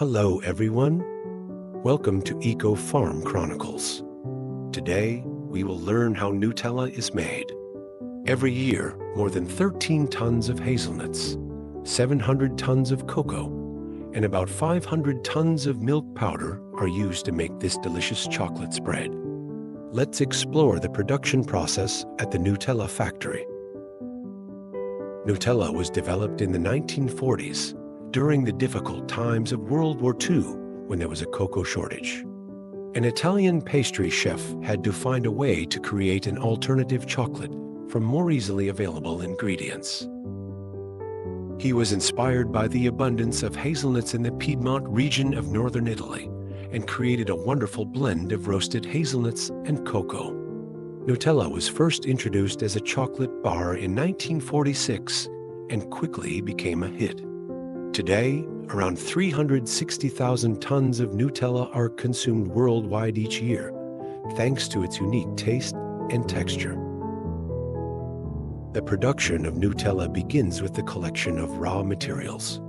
Hello everyone, welcome to Farm Chronicles. Today, we will learn how Nutella is made. Every year, more than 13 tons of hazelnuts, 700 tons of cocoa, and about 500 tons of milk powder are used to make this delicious chocolate spread. Let's explore the production process at the Nutella factory. Nutella was developed in the 1940s during the difficult times of World War II when there was a cocoa shortage. An Italian pastry chef had to find a way to create an alternative chocolate from more easily available ingredients. He was inspired by the abundance of hazelnuts in the Piedmont region of northern Italy and created a wonderful blend of roasted hazelnuts and cocoa. Nutella was first introduced as a chocolate bar in 1946 and quickly became a hit. Today, around 360,000 tons of Nutella are consumed worldwide each year, thanks to its unique taste and texture. The production of Nutella begins with the collection of raw materials.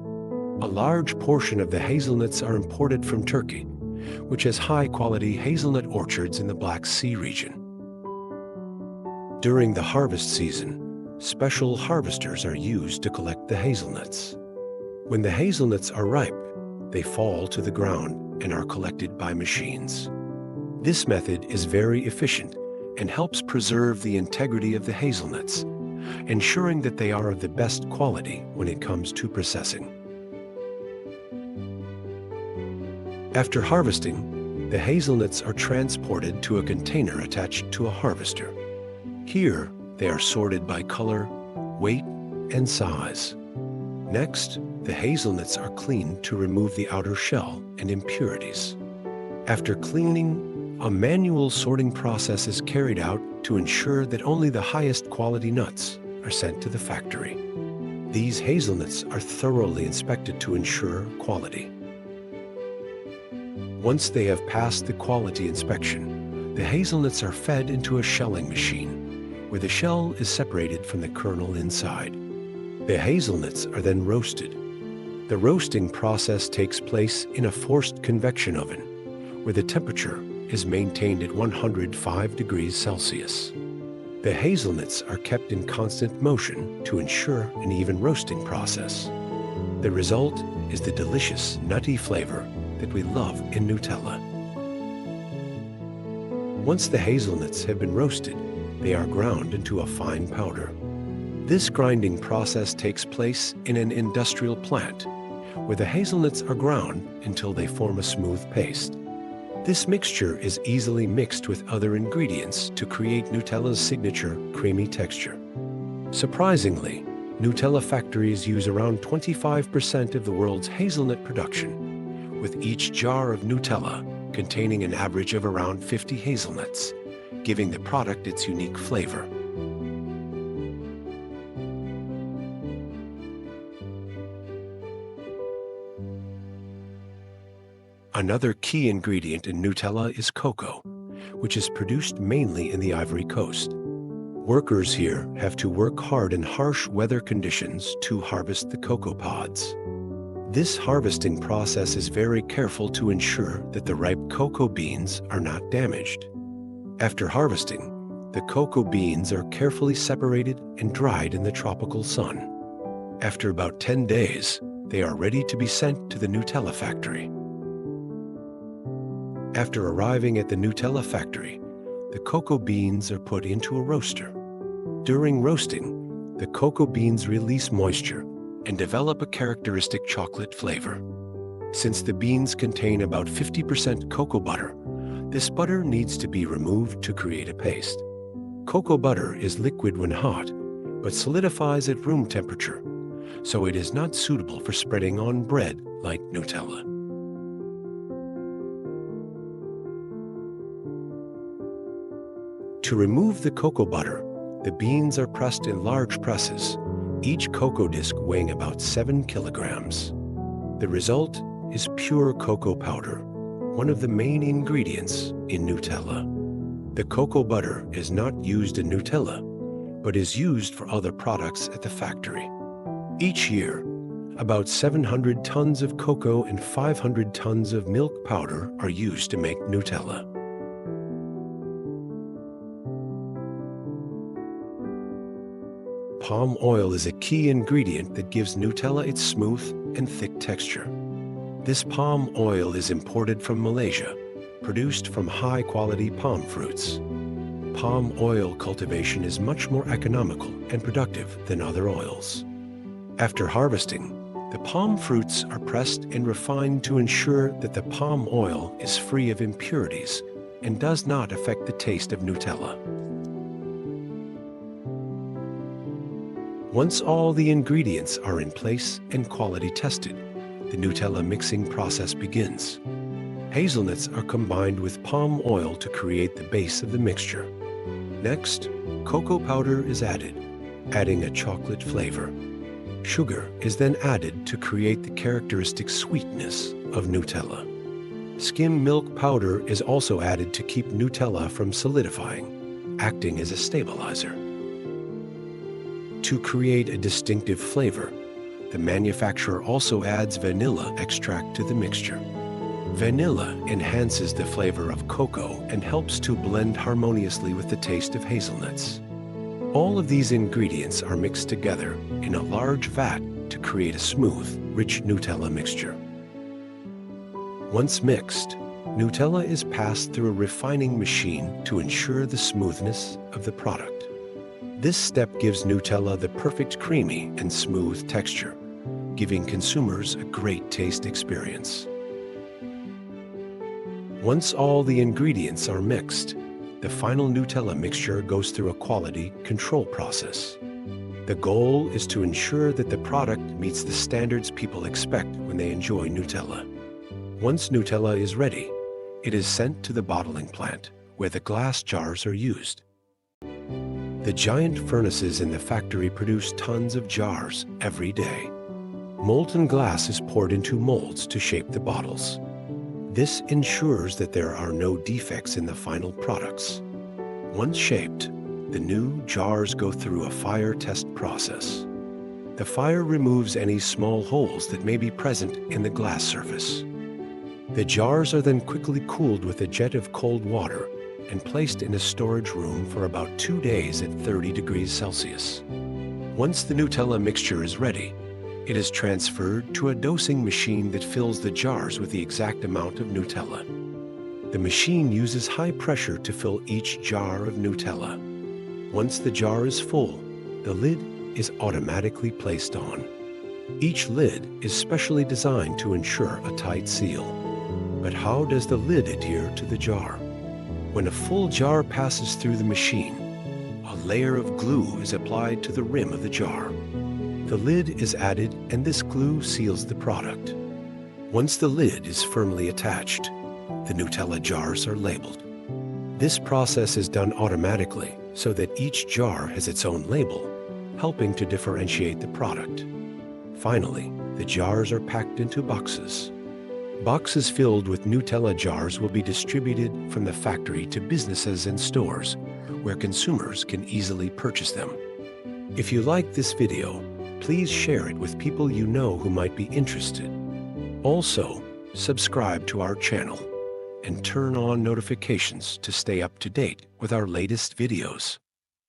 A large portion of the hazelnuts are imported from Turkey, which has high-quality hazelnut orchards in the Black Sea region. During the harvest season, special harvesters are used to collect the hazelnuts. When the hazelnuts are ripe, they fall to the ground and are collected by machines. This method is very efficient and helps preserve the integrity of the hazelnuts, ensuring that they are of the best quality when it comes to processing. After harvesting, the hazelnuts are transported to a container attached to a harvester. Here, they are sorted by color, weight, and size. Next, the hazelnuts are cleaned to remove the outer shell and impurities. After cleaning, a manual sorting process is carried out to ensure that only the highest quality nuts are sent to the factory. These hazelnuts are thoroughly inspected to ensure quality. Once they have passed the quality inspection, the hazelnuts are fed into a shelling machine, where the shell is separated from the kernel inside. The hazelnuts are then roasted. The roasting process takes place in a forced convection oven, where the temperature is maintained at 105 degrees Celsius. The hazelnuts are kept in constant motion to ensure an even roasting process. The result is the delicious nutty flavor that we love in Nutella. Once the hazelnuts have been roasted, they are ground into a fine powder. This grinding process takes place in an industrial plant, where the hazelnuts are ground until they form a smooth paste. This mixture is easily mixed with other ingredients to create Nutella's signature creamy texture. Surprisingly, Nutella factories use around 25% of the world's hazelnut production, with each jar of Nutella containing an average of around 50 hazelnuts, giving the product its unique flavor. Another key ingredient in Nutella is cocoa, which is produced mainly in the Ivory Coast. Workers here have to work hard in harsh weather conditions to harvest the cocoa pods. This harvesting process is very careful to ensure that the ripe cocoa beans are not damaged. After harvesting, the cocoa beans are carefully separated and dried in the tropical sun. After about 10 days, they are ready to be sent to the Nutella factory. After arriving at the Nutella factory, the cocoa beans are put into a roaster. During roasting, the cocoa beans release moisture and develop a characteristic chocolate flavor. Since the beans contain about 50% cocoa butter, this butter needs to be removed to create a paste. Cocoa butter is liquid when hot, but solidifies at room temperature, so it is not suitable for spreading on bread like Nutella. To remove the cocoa butter, the beans are pressed in large presses, each cocoa disc weighing about 7 kilograms. The result is pure cocoa powder, one of the main ingredients in Nutella. The cocoa butter is not used in Nutella, but is used for other products at the factory. Each year, About 700 tons of cocoa and 500 tons of milk powder are used to make Nutella. Palm oil is a key ingredient that gives Nutella its smooth and thick texture. This palm oil is imported from Malaysia, produced from high-quality palm fruits. Palm oil cultivation is much more economical and productive than other oils. After harvesting, the palm fruits are pressed and refined to ensure that the palm oil is free of impurities and does not affect the taste of Nutella. Once all the ingredients are in place and quality tested, the Nutella mixing process begins. Hazelnuts are combined with palm oil to create the base of the mixture. Next, cocoa powder is added, adding a chocolate flavor. Sugar is then added to create the characteristic sweetness of Nutella. Skim milk powder is also added to keep Nutella from solidifying, acting as a stabilizer. To create a distinctive flavor, the manufacturer also adds vanilla extract to the mixture. Vanilla enhances the flavor of cocoa and helps to blend harmoniously with the taste of hazelnuts. All of these ingredients are mixed together in a large vat to create a smooth, rich Nutella mixture. Once mixed, Nutella is passed through a refining machine to ensure the smoothness of the product. This step gives Nutella the perfect creamy and smooth texture, giving consumers a great taste experience. Once all the ingredients are mixed, the final Nutella mixture goes through a quality control process. The goal is to ensure that the product meets the standards people expect when they enjoy Nutella. Once Nutella is ready, it is sent to the bottling plant, where the glass jars are used. The giant furnaces in the factory produce tons of jars every day. Molten glass is poured into molds to shape the bottles. This ensures that there are no defects in the final products. Once shaped, the new jars go through a fire test process. The fire removes any small holes that may be present in the glass surface. The jars are then quickly cooled with a jet of cold water and placed in a storage room for about 2 days at 30 degrees Celsius. Once the Nutella mixture is ready, it is transferred to a dosing machine that fills the jars with the exact amount of Nutella. The machine uses high pressure to fill each jar of Nutella. Once the jar is full, the lid is automatically placed on. Each lid is specially designed to ensure a tight seal. But how does the lid adhere to the jar? When a full jar passes through the machine, a layer of glue is applied to the rim of the jar. The lid is added and this glue seals the product. Once the lid is firmly attached, the Nutella jars are labeled. This process is done automatically so that each jar has its own label, helping to differentiate the product. Finally, the jars are packed into boxes. Boxes filled with Nutella jars will be distributed from the factory to businesses and stores, where consumers can easily purchase them. If you like this video, please share it with people you know who might be interested. Also, subscribe to our channel and turn on notifications to stay up to date with our latest videos.